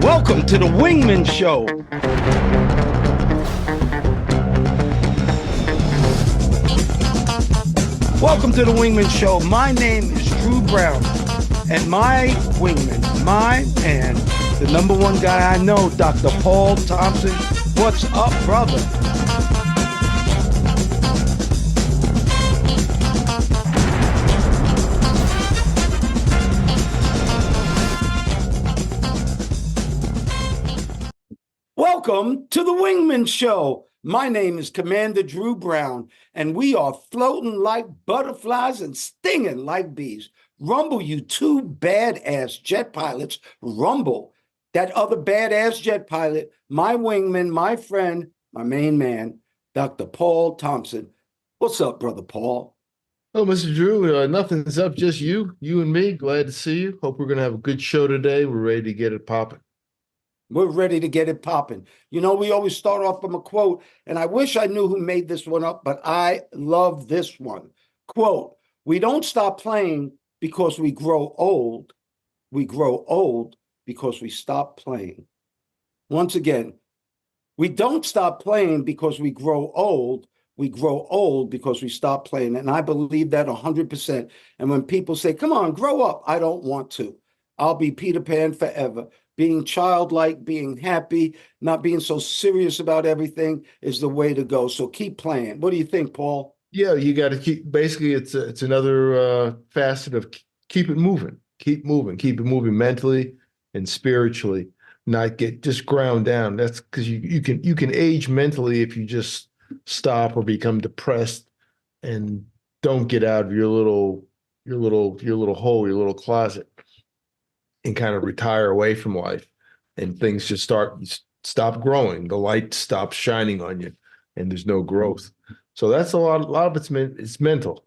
Welcome to the Wingmen Show. Welcome to the Wingmen Show. My name is Drew Brown, and my wingman, my man, the number one guy I know, Dr. Paul Thompson. What's up, brother? Welcome to the Wingman Show. My name is Commander Drew Brown, and we are floating like butterflies and stinging like bees. Rumble, you two badass jet pilots. Rumble. That other badass jet pilot, my wingman, my friend, my main man, Dr. Paul Thompson. What's up, brother Paul? Oh, Mr. Drew, nothing's up, just you and me. Glad to see you. Hope we're going to have a good show today. We're ready to get it popping. We're ready to get it popping. You know, we always start off from a quote, and I wish I knew who made this one up, but I love this one. Quote, "We don't stop playing because we grow old. We grow old because we stop playing." Once again, we don't stop playing because we grow old. We grow old because we stop playing. And I believe that 100%. And when people say, come on, grow up, I don't want to. I'll be Peter Pan forever. Being childlike, being happy, not being so serious about everything is the way to go. So keep playing. What do you think, Paul? Yeah, you got to keep. Basically, it's another facet of keep it moving, keep it moving mentally and spiritually. Not get just ground down. That's because you can age mentally if you just stop or become depressed and don't get out of your little hole, your little closet, and kind of retire away from life, and things just stop growing. The light stops shining on you, and there's no growth. So that's a lot of it's mental.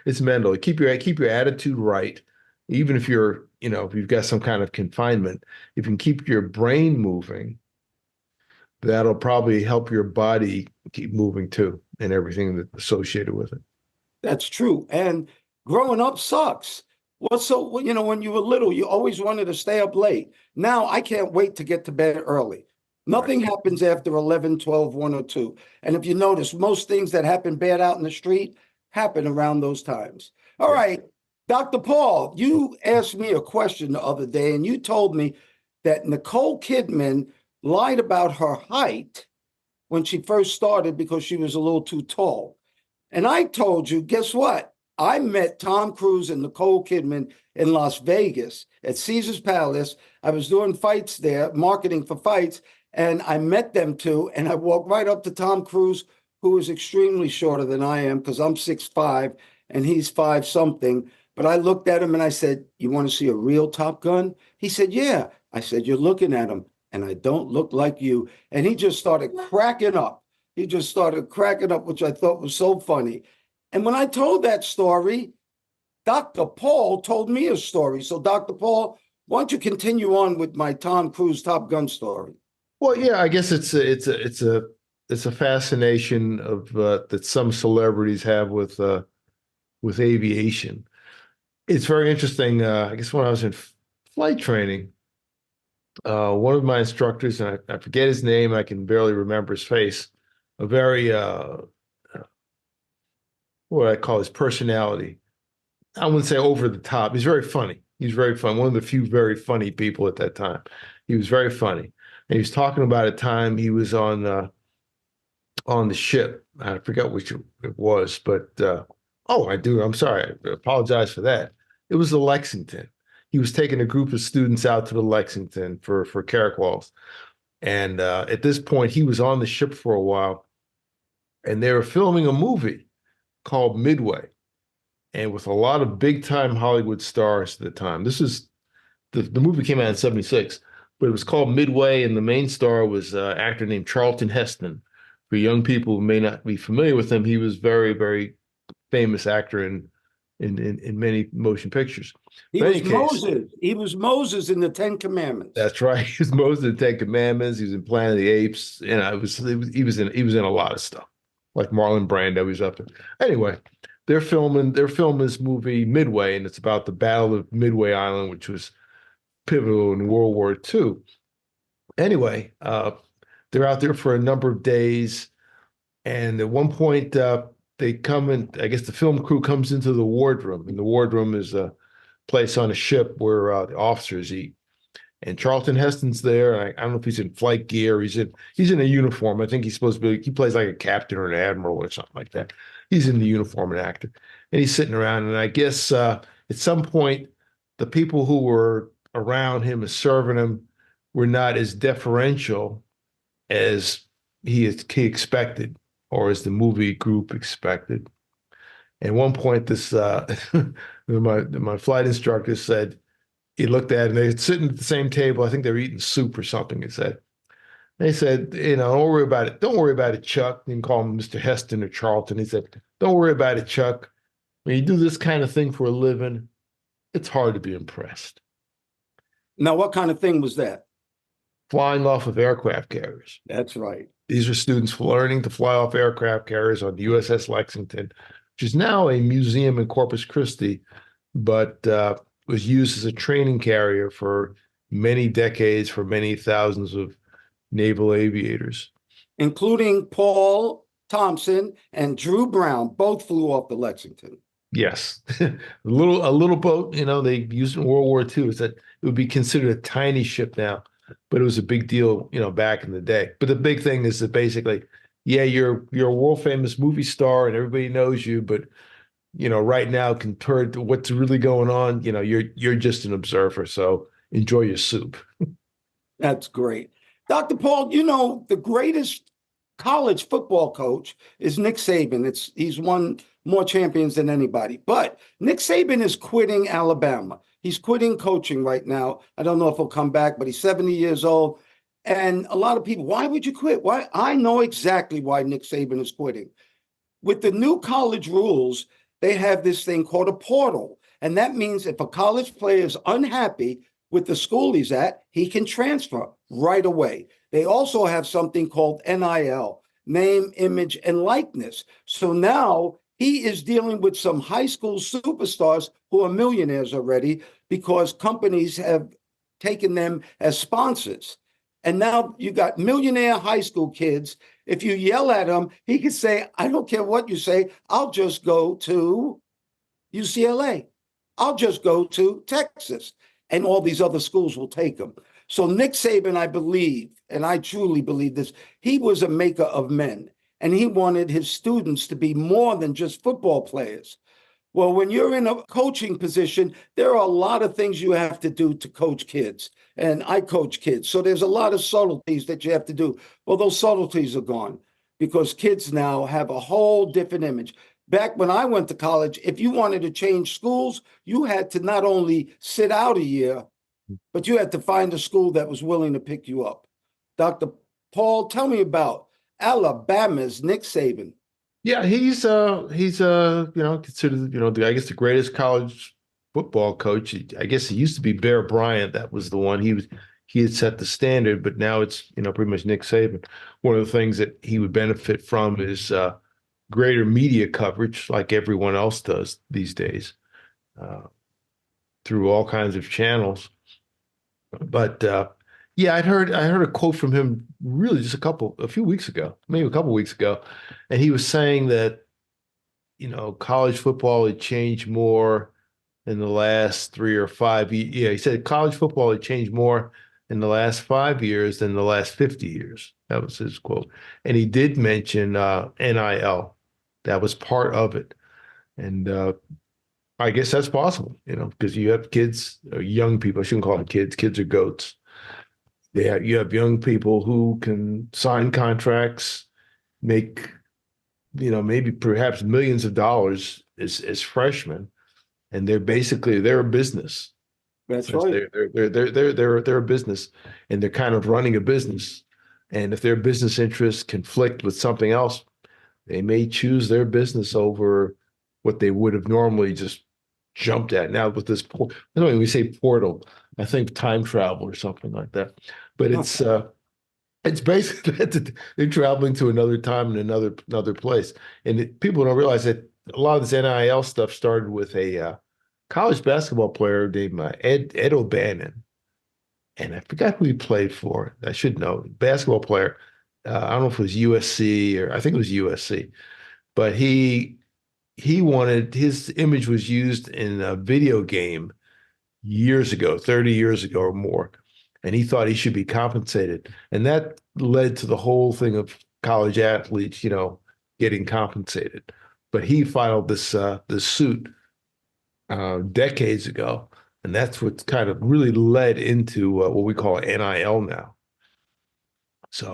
It's mental. Keep your attitude right, even if if you've got some kind of confinement. If you can keep your brain moving, that'll probably help your body keep moving too, and everything that's associated with it. That's true. And growing up sucks. When you were little, you always wanted to stay up late. Now I can't wait to get to bed early. Nothing happens after 11, 12, 1, or 2. And if you notice, most things that happen bad out in the street happen around those times. All right, Dr. Paul, you asked me a question the other day, and you told me that Nicole Kidman lied about her height when she first started because she was a little too tall. And I told you, guess what? I met Tom Cruise and Nicole Kidman in Las Vegas at Caesar's Palace. I was doing fights there, marketing for fights, and I met them two. And I walked right up to Tom Cruise, who is extremely shorter than I am because I'm 6'5" and he's 5 something. But I looked at him and I said, "You want to see a real Top Gun?" He said, "Yeah." I said, "You're looking at him, and I don't look like you." And he just started cracking up. Which I thought was so funny. And when I told that story, Dr. Paul told me a story. So, Dr. Paul, why don't you continue on with my Tom Cruise Top Gun story? Well, yeah, I guess it's a fascination of that some celebrities have with aviation. It's very interesting. I guess when I was in flight training, one of my instructors, and I forget his name, I can barely remember his face, a very what I call his personality. I wouldn't say over the top. He's very funny. He's very fun. One of the few very funny people at that time. He was very funny. And he was talking about a time he was on the ship. I forgot which it was, but I do. I'm sorry. I apologize for that. It was the Lexington. He was taking a group of students out to the Lexington for Carrick Walls. And at this point, he was on the ship for a while, and they were filming a movie called Midway, and with a lot of big-time Hollywood stars at the time. This is the movie came out in '76, but it was called Midway, and the main star was an actor named Charlton Heston. For young people who may not be familiar with him, he was very, very famous actor in many motion pictures. He was Moses. He was Moses in the Ten Commandments. That's right. He was Moses in the Ten Commandments. He was in Planet of the Apes. He was in a lot of stuff, like Marlon Brando. He's up there. Anyway, they're filming this movie Midway, and it's about the Battle of Midway Island, which was pivotal in World War II. Anyway, they're out there for a number of days, and at one point, they come in. I guess the film crew comes into the wardroom, and the wardroom is a place on a ship where the officers eat. And Charlton Heston's there. I don't know if he's in flight gear. He's in a uniform. I think he's supposed to be. He plays like a captain or an admiral or something like that. He's in the uniform, an actor, and he's sitting around. And I guess at some point, the people who were around him and serving him were not as deferential as he expected, or as the movie group expected. At one point, this my flight instructor said he looked at it and they're sitting at the same table. I think they were eating soup or something. He said, they said, don't worry about it. Don't worry about it, Chuck. You can call him Mr. Heston or Charlton. He said, don't worry about it, Chuck. When you do this kind of thing for a living, it's hard to be impressed. Now, what kind of thing was that? Flying off of aircraft carriers. That's right. These are students learning to fly off aircraft carriers on the USS Lexington, which is now a museum in Corpus Christi, but was used as a training carrier for many decades for many thousands of naval aviators. Including Paul Thompson and Drew Brown, both flew off the Lexington. Yes. A little boat, they used in World War II. It would be considered a tiny ship now, but it was a big deal, back in the day. But the big thing is that basically, yeah, you're a world famous movie star and everybody knows you, but right now compared to what's really going on, you're just an observer. So enjoy your soup. That's great. Dr. Paul, the greatest college football coach is Nick Saban. He's won more champions than anybody. But Nick Saban is quitting Alabama. He's quitting coaching right now. I don't know if he'll come back, but he's 70 years old. And a lot of people, why would you quit? Why? I know exactly why Nick Saban is quitting. With the new college rules, they have this thing called a portal. And that means if a college player is unhappy with the school he's at, he can transfer right away. They also have something called NIL, name, image, and likeness. So now he is dealing with some high school superstars who are millionaires already because companies have taken them as sponsors. And now you got millionaire high school kids. If you yell at them, he can say, I don't care what you say. I'll just go to UCLA. I'll just go to Texas. And all these other schools will take him. So Nick Saban, I believe, and I truly believe this, he was a maker of men. And he wanted his students to be more than just football players. Well, when you're in a coaching position, there are a lot of things you have to do to coach kids. And I coach kids. So there's a lot of subtleties that you have to do. Well, those subtleties are gone because kids now have a whole different image. Back when I went to college, if you wanted to change schools, you had to not only sit out a year, but you had to find a school that was willing to pick you up. Dr. Paul, tell me about Alabama's Nick Saban. Yeah, he's considered, I guess the greatest college football coach. I guess it used to be Bear Bryant. That was the one. He had set the standard, but now it's, pretty much Nick Saban. One of the things that he would benefit from is greater media coverage, like everyone else does these days, through all kinds of channels. But yeah, I heard a quote from him really just a few weeks ago, maybe a couple weeks ago, and he was saying that college football had changed more in the last 3 or 5 years. Yeah, he said college football had changed more in the last 5 years than the last 50 years. That was his quote, and he did mention NIL. That was part of it. And I guess that's possible, because you have kids, or young people. I shouldn't call them kids. Kids are goats. You have young people who can sign contracts, make, maybe perhaps millions of dollars as freshmen, and they're a business. That's right. They're a business, and they're kind of running a business. And if their business interests conflict with something else, they may choose their business over what they would have normally just jumped at. Now with this, when we say portal, I think time travel or something like that. But it's basically that they're traveling to another time and another place. And people don't realize that a lot of this NIL stuff started with a college basketball player named Ed O'Bannon. and I forgot who he played for. I should know. Basketball player. I don't know if it was USC or I think it was USC, but he wanted his image was used in a video game years ago, 30 years ago or more, and he thought he should be compensated. And that led to the whole thing of college athletes, getting compensated. But he filed this suit decades ago, and that's what kind of really led into what we call NIL now.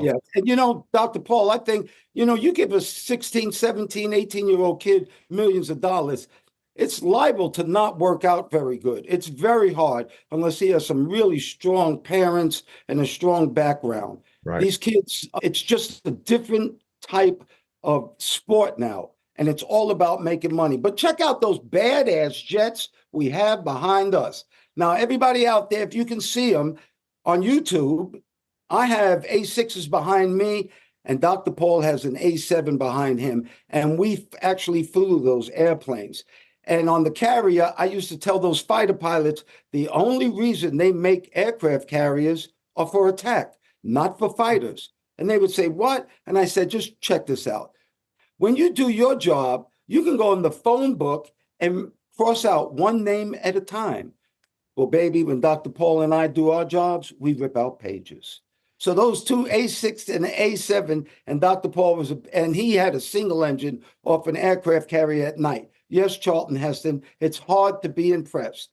Yeah. So, And Dr. Paul, I think, you give a 16, 17, 18-year-old kid millions of dollars, it's liable to not work out very good. It's very hard unless he has some really strong parents and a strong background. right. These kids, it's just a different type of sport now, and it's all about making money. But check out those badass jets we have behind us. Now, everybody out there, if you can see them on YouTube, I have A6s behind me, and Dr. Paul has an A7 behind him, and we actually flew those airplanes. And on the carrier, I used to tell those fighter pilots the only reason they make aircraft carriers are for attack, not for fighters. And they would say, "What?" And I said, "Just check this out. When you do your job, you can go in the phone book and cross out one name at a time. Well, baby, when Dr. Paul and I do our jobs, we rip out pages." So those two A6 and A7, and Dr. Paul and he had a single engine off an aircraft carrier at night. Yes, Charlton Heston, it's hard to be impressed.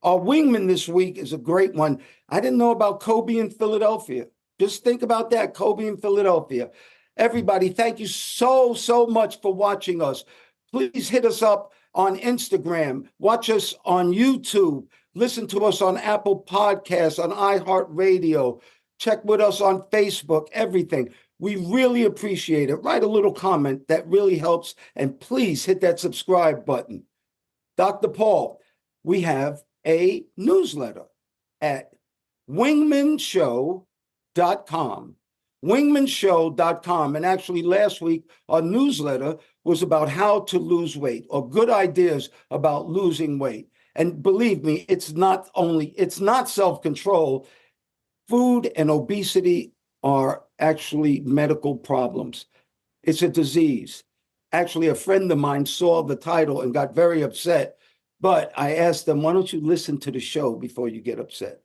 Our wingman this week is a great one. I didn't know about Kobe in Philadelphia. Just think about that, Kobe in Philadelphia. Everybody, thank you so, so much for watching us. Please hit us up on Instagram. Watch us on YouTube. Listen to us on Apple Podcasts, on iHeartRadio. Check with us on Facebook, everything. We really appreciate it. Write a little comment. That really helps. And please hit that subscribe button. Dr. Paul, we have a newsletter at wingmanshow.com. Wingmanshow.com. And actually, last week, our newsletter was about how to lose weight or good ideas about losing weight. And believe me, it's not self-control. Food and obesity are actually medical problems. It's a disease. Actually, a friend of mine saw the title and got very upset, but I asked them, "Why don't you listen to the show before you get upset?"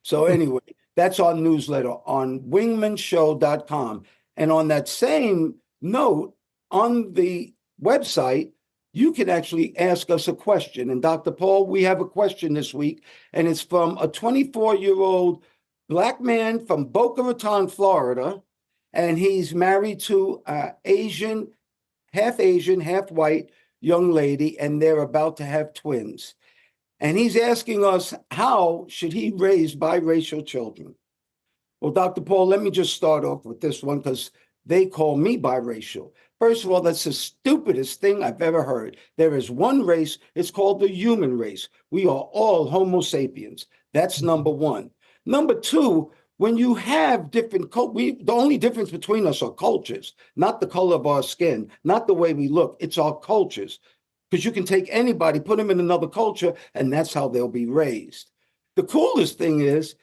So anyway, that's our newsletter on wingmanshow.com. And on that same note, on the website, you can actually ask us a question. And Dr. Paul, we have a question this week, and it's from a 24-year-old Black man from Boca Raton, Florida, and he's married to an Asian, half white young lady, and they're about to have twins. And he's asking us, how should he raise biracial children? Well, Dr. Paul, let me just start off with this one because they call me biracial. First of all, that's the stupidest thing I've ever heard. There is one race, it's called the human race. We are all Homo sapiens. That's number one. Number two, when you have different the only difference between us are cultures, not the color of our skin, not the way we look. It's our cultures. Because you can take anybody, put them in another culture, and that's how they'll be raised. The coolest thing is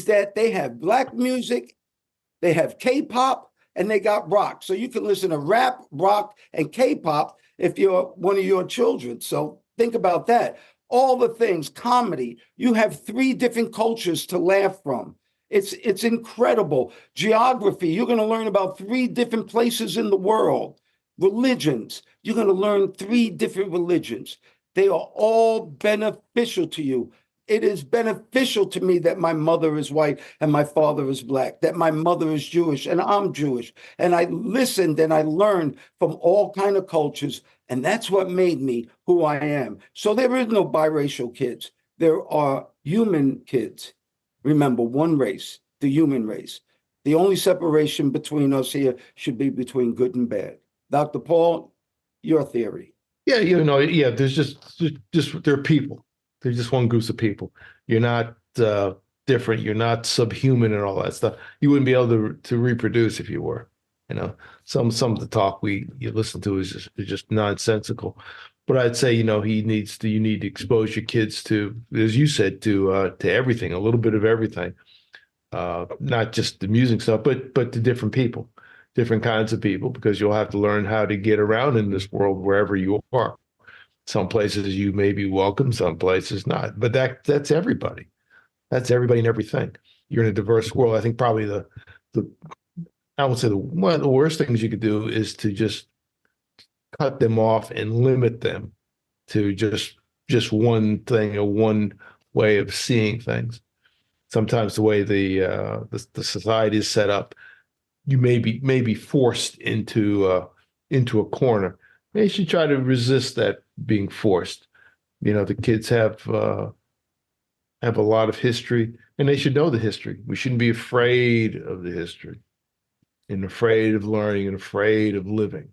that they have Black music, they have K-pop, and they got rock. So you can listen to rap, rock, and K-pop if you're one of your children. So think about that. All the things, comedy, you have 3 different cultures to laugh from. It's incredible. Geography, you're going to learn about 3 different places in the world. Religions, you're going to learn 3 different religions. They are all beneficial to you. It is beneficial to me that my mother is white and my father is Black, that my mother is Jewish and I'm Jewish. And I listened and I learned from all kinds of cultures. And that's what made me who I am. So there is no biracial kids. There are human kids. Remember, one race, the human race. The only separation between us here should be between good and bad. Dr. Paul, your theory. Yeah, there's just they're people. They're just one group of people. You're not different. You're not subhuman and all that stuff. You wouldn't be able to reproduce if you were. Some of the talk you listen to is just nonsensical. But I'd say, you need to expose your kids to, as you said, to everything, a little bit of everything. Not just the music stuff, but to different people, different kinds of people, because you'll have to learn how to get around in this world wherever you are. Some places you may be welcome, some places not. But that's everybody. That's everybody and everything. You're in a diverse world. I think probably the I would say one of the worst things you could do is to just cut them off and limit them to just one thing or one way of seeing things. Sometimes the way the society is set up, you may be forced into a corner. They should try to resist that being forced. The kids have a lot of history, and they should know the history. We shouldn't be afraid of the history, and afraid of learning, and afraid of living.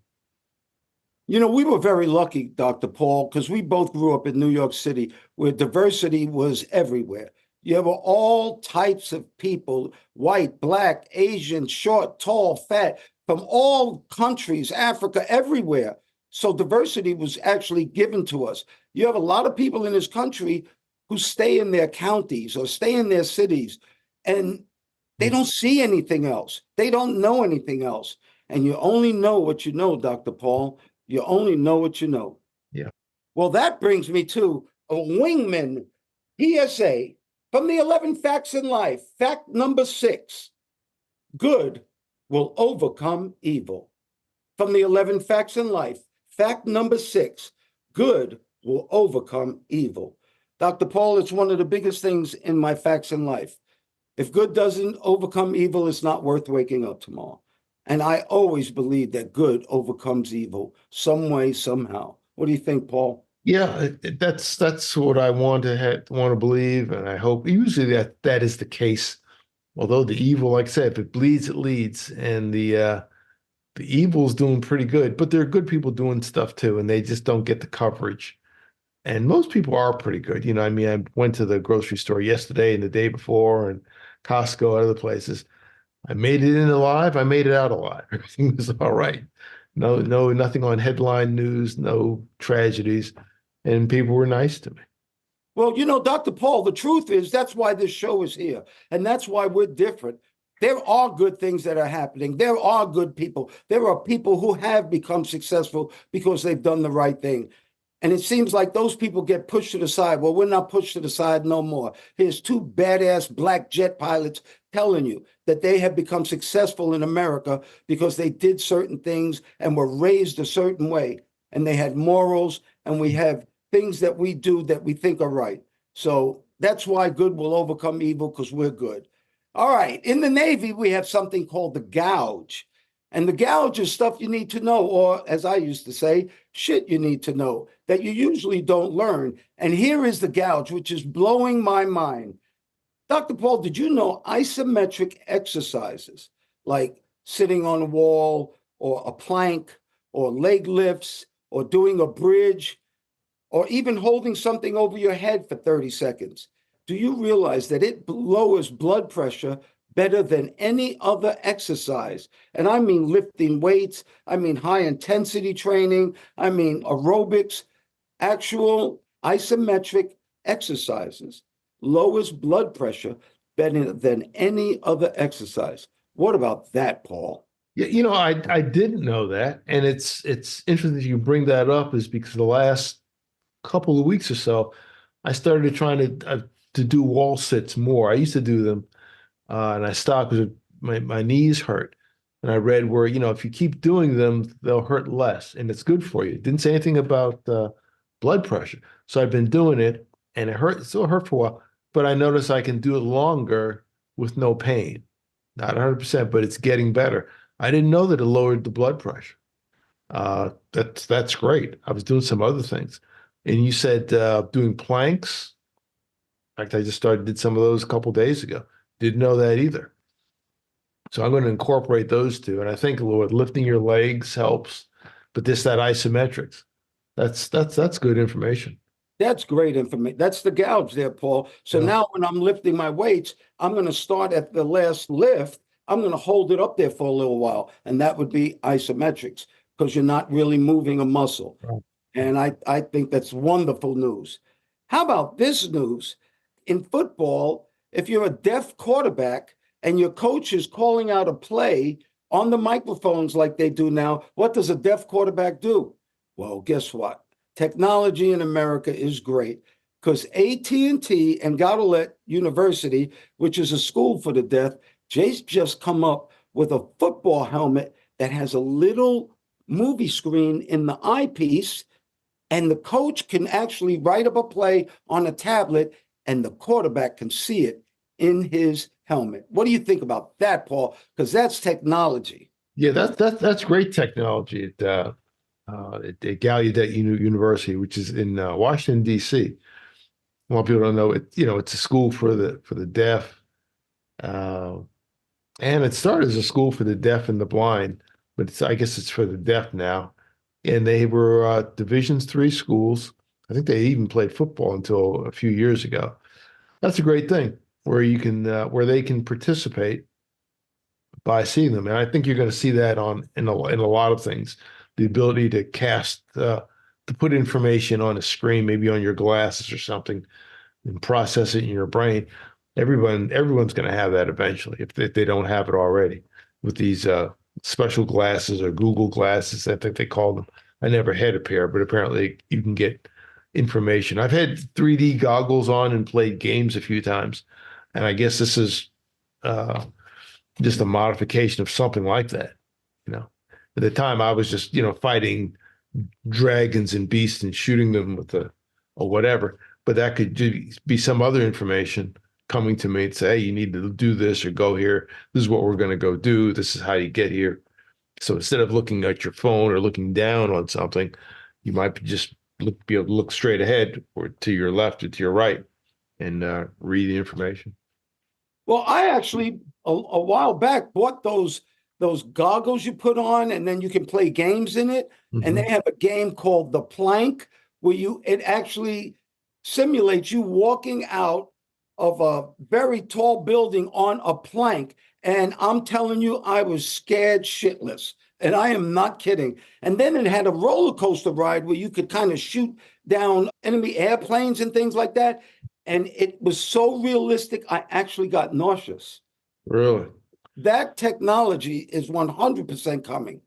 We were very lucky, Dr. Paul, because we both grew up in New York City where diversity was everywhere. You have all types of people, white, black, Asian, short, tall, fat, from all countries, Africa, everywhere. So diversity was actually given to us. You have a lot of people in this country who stay in their counties or stay in their cities, and they don't see anything else. They don't know anything else. And you only know what you know, Dr. Paul. You only know what you know. Yeah. Well, that brings me to a Wingmen PSA from the 11 Facts in Life. Fact number 6, good will overcome evil. From the 11 Facts in Life. Fact number 6, good will overcome evil. Dr. Paul, it's one of the biggest things in my facts in life. If good doesn't overcome evil, it's not worth waking up tomorrow. And I always believe that good overcomes evil some way, somehow. What do you think, Paul? Yeah, that's what I want to believe, and I hope usually that is the case. Although the evil, like I said, if it bleeds, it leads, and the evil's doing pretty good, but there are good people doing stuff too, and they just don't get the coverage. And most people are pretty good. I mean, I went to the grocery store yesterday and the day before, and Costco, other places. I made it in alive. I made it out alive. Everything was all right. No, nothing on headline news, no tragedies, and people were nice to me. Well, Dr. Paul, the truth is that's why this show is here. And that's why we're different. There are good things that are happening. There are good people. There are people who have become successful because they've done the right thing. And it seems like those people get pushed to the side. Well, we're not pushed to the side no more. Here's 2 badass black jet pilots telling you that they have become successful in America because they did certain things and were raised a certain way. And they had morals, and we have things that we do that we think are right. So that's why good will overcome evil, because we're good. All right. In the Navy, we have something called the gouge. And the gouge is stuff you need to know, or as I used to say, shit you need to know that you usually don't learn. And here is the gouge, which is blowing my mind. Dr. Paul, did you know isometric exercises like sitting on a wall or a plank or leg lifts or doing a bridge or even holding something over your head for 30 seconds? Do you realize that it lowers blood pressure better than any other exercise? And I mean lifting weights, I mean high intensity training, I mean aerobics, actual isometric exercises lowers blood pressure better than any other exercise. What about that, Paul? Yeah, I didn't know that, and it's interesting you bring that up, is because the last couple of weeks or so, I started trying to do wall sits more. I used to do them, and I stopped because my knees hurt. And I read where, if you keep doing them, they'll hurt less, and it's good for you. It didn't say anything about blood pressure. So I've been doing it, and it still hurt for a while, but I noticed I can do it longer with no pain. Not 100%, but it's getting better. I didn't know that it lowered the blood pressure. That's great. I was doing some other things. And you said doing planks. In fact, I just did some of those a couple days ago. Didn't know that either. So I'm going to incorporate those two. And I think, Lord, lifting your legs helps, but that isometrics, that's good information. That's great information. That's the gouge there, Paul. So Yeah. now when I'm lifting my weights, I'm going to start at the last lift. I'm going to hold it up there for a little while. And that would be isometrics, because you're not really moving a muscle. Right. And I think that's wonderful news. How about this news? In football, if you're a deaf quarterback and your coach is calling out a play on the microphones like they do now, what does a deaf quarterback do? Well, guess what? Technology in America is great because AT&T and Gaudelet University, which is a school for the deaf, just come up with a football helmet that has a little movie screen in the eyepiece, and the coach can actually write up a play on a tablet and the quarterback can see it in his helmet. What do you think about that, Paul? Because that's technology. Yeah, that's great technology at Gallaudet University, which is in Washington, D.C. A lot of people don't know it. It's a school for the deaf, uh, and it started as a school for the deaf and the blind, but I guess it's for the deaf now. And they were Divisions III schools. I think they even played football until a few years ago. That's a great thing where they can participate by seeing them. And I think you're going to see that in a lot of things. The ability to to put information on a screen, maybe on your glasses or something, and process it in your brain. Everyone's going to have that eventually if they don't have it already with these special glasses or Google glasses, I think they call them. I never had a pair, but apparently you can get information. I've had 3D goggles on and played games a few times, and I guess this is just a modification of something like that. At the time I was just fighting dragons and beasts and shooting them with or whatever, but that could be some other information coming to me and say, hey, you need to do this or go here. This is what we're going to go do. This is how you get here. So instead of looking at your phone or looking down on something, you might be able to look straight ahead or to your left or to your right and read the information. Well, I actually a while back bought those goggles you put on, and then you can play games in it. And they have a game called The Plank, where it actually simulates you walking out of a very tall building on a plank. And I'm telling you, I was scared shitless. And I am not kidding. And then it had a roller coaster ride where you could kind of shoot down enemy airplanes and things like that. And it was so realistic, I actually got nauseous. Really? That technology is 100% coming.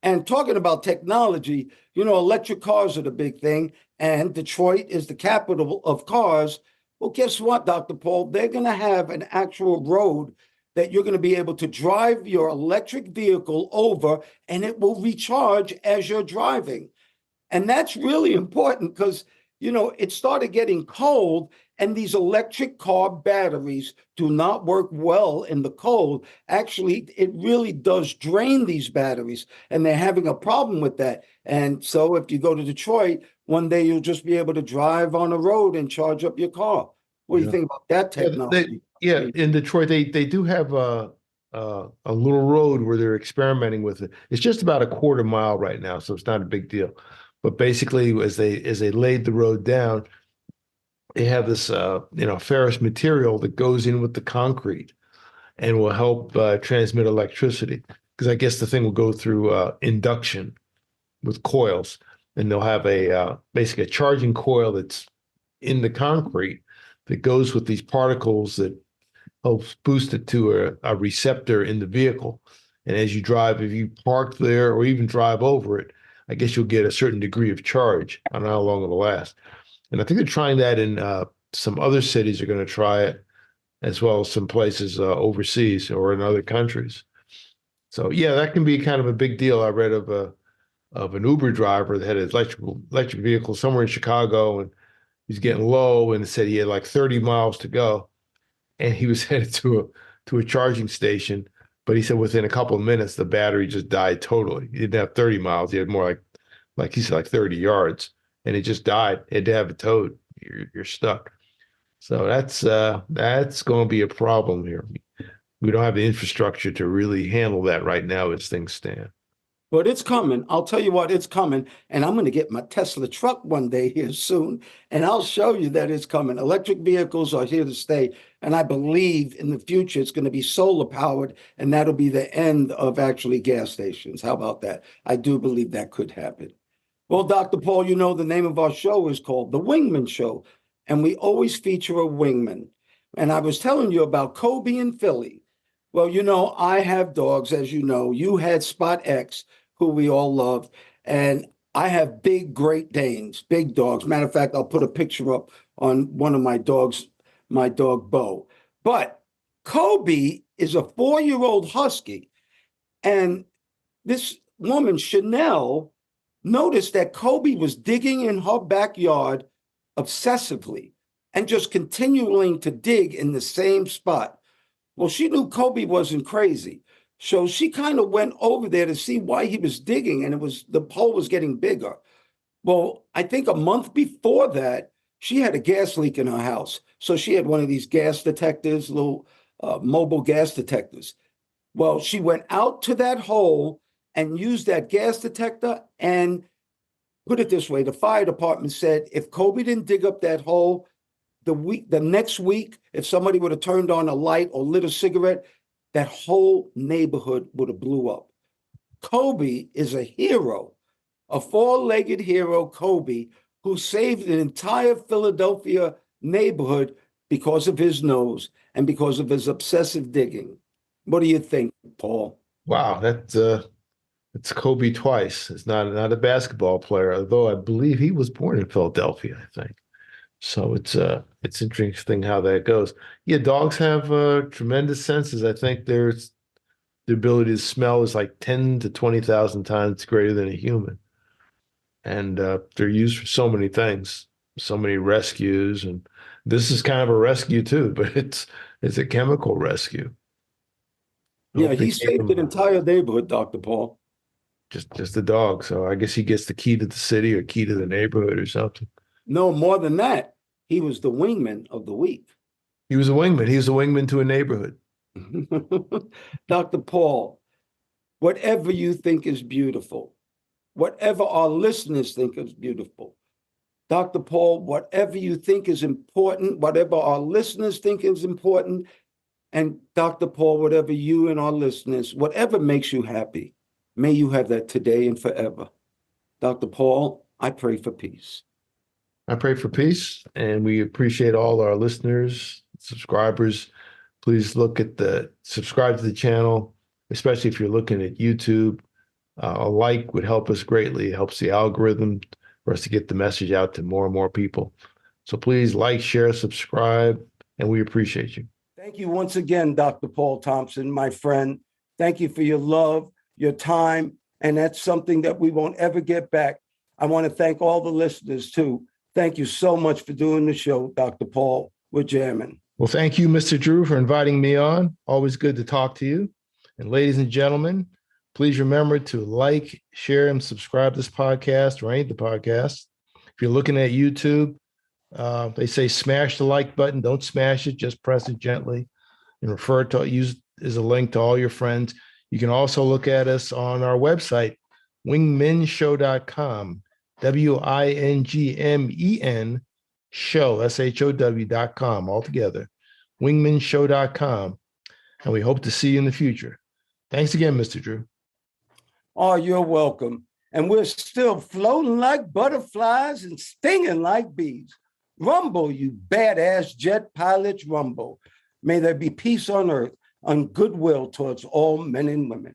And talking about technology, electric cars are the big thing. And Detroit is the capital of cars. Well, guess what, Dr. Paul? They're going to have an actual road that you're going to be able to drive your electric vehicle over, and it will recharge as you're driving. And that's really important because, it started getting cold, and these electric car batteries do not work well in the cold. Actually, it really does drain these batteries, and they're having a problem with that. And so if you go to Detroit, one day you'll just be able to drive on the road and charge up your car. What do you think about that technology? In Detroit, they do have a little road where they're experimenting with it. It's just about a quarter mile right now, so it's not a big deal. But basically, as they laid the road down, they have this ferrous material that goes in with the concrete and will help transmit electricity. Because I guess the thing will go through induction with coils, and they'll have basically a charging coil that's in the concrete that goes with these particles that helps boost it to a receptor in the vehicle. And as you drive, if you park there or even drive over it, I guess you'll get a certain degree of charge. I don't know how long it'll last. And I think they're trying that in some other cities are going to try it, as well as some places overseas or in other countries. So yeah, that can be kind of a big deal. I read of an Uber driver that had an electric vehicle somewhere in Chicago, and he's getting low, and it said he had like 30 miles to go, and he was headed to a charging station. But he said within a couple of minutes, the battery just died totally. He didn't have 30 miles. He had more like he said, like 30 yards, and it just died. He had to have it towed. You're stuck. So that's going to be a problem here. We don't have the infrastructure to really handle that right now as things stand. But it's coming. I'll tell you what, it's coming. And I'm going to get my Tesla truck one day here soon. And I'll show you that it's coming. Electric vehicles are here to stay. And I believe in the future, it's going to be solar powered. And that'll be the end of actually gas stations. How about that? I do believe that could happen. Well, Dr. Paul, you know the name of our show is called The Wingman Show, and we always feature a wingman. And I was telling you about Kobe in Philly. Well, you know, I have dogs, as you know. You had Spot X, who we all love, and I have big Great Danes, big dogs. Matter of fact, I'll put a picture up on one of my dogs, my dog Bo. But Kobe is a 4-year-old husky, and this woman, Chanel, noticed that Kobe was digging in her backyard obsessively and just continuing to dig in the same spot. Well, she knew Kobe wasn't crazy. So she kind of went over there to see why he was digging, and the hole was getting bigger. Well, I think a month before that, she had a gas leak in her house. So she had one of these gas detectors, little mobile gas detectors. Well, she went out to that hole and used that gas detector. And put it this way, the fire department said if Kobe didn't dig up that hole the next week, if somebody would have turned on a light or lit a cigarette, that whole neighborhood would have blew up. Kobe is a hero, a 4-legged hero, Kobe, who saved an entire Philadelphia neighborhood because of his nose and because of his obsessive digging. What do you think, Paul? Wow, it's Kobe twice. It's not a basketball player, although I believe he was born in Philadelphia, I think. So it's interesting how that goes. Yeah, dogs have tremendous senses. I think there's the ability to smell is like 10 to 20,000 times greater than a human. And they're used for so many things, so many rescues. And this is kind of a rescue too, but it's a chemical rescue. I Yeah, hope they he keep saved an him entire neighborhood, Dr. Paul. just a dog. So I guess he gets the key to the city or key to the neighborhood or something. No, more than that, he was the wingman of the week. He was a wingman. He was a wingman to a neighborhood. Dr. Paul, whatever you think is beautiful, whatever our listeners think is beautiful, Dr. Paul, whatever you think is important, whatever our listeners think is important, and Dr. Paul, whatever you and our listeners, whatever makes you happy, may you have that today and forever. Dr. Paul, I pray for peace. I pray for peace, and we appreciate all our listeners, subscribers. Please subscribe to the channel, especially if you're looking at YouTube. A like would help us greatly. It helps the algorithm for us to get the message out to more and more people. So please like, share, subscribe, and we appreciate you. Thank you once again, Dr. Paul Thompson, my friend. Thank you for your love, your time, and that's something that we won't ever get back. I want to thank all the listeners, too. Thank you so much for doing the show, Dr. Paul. We're jamming. Well, thank you, Mr. Drew, for inviting me on. Always good to talk to you. And ladies and gentlemen, please remember to like, share, and subscribe to this podcast or any of the podcasts. If you're looking at YouTube, they say smash the like button. Don't smash it. Just press it gently and use as a link to all your friends. You can also look at us on our website, wingmenshow.com, WINGMEN show, SHOW.com, altogether, wingmenshow.com. And we hope to see you in the future. Thanks again, Mr. Drew. Oh, you're welcome. And we're still floating like butterflies and stinging like bees. Rumble, you badass jet pilots, rumble. May there be peace on earth and goodwill towards all men and women.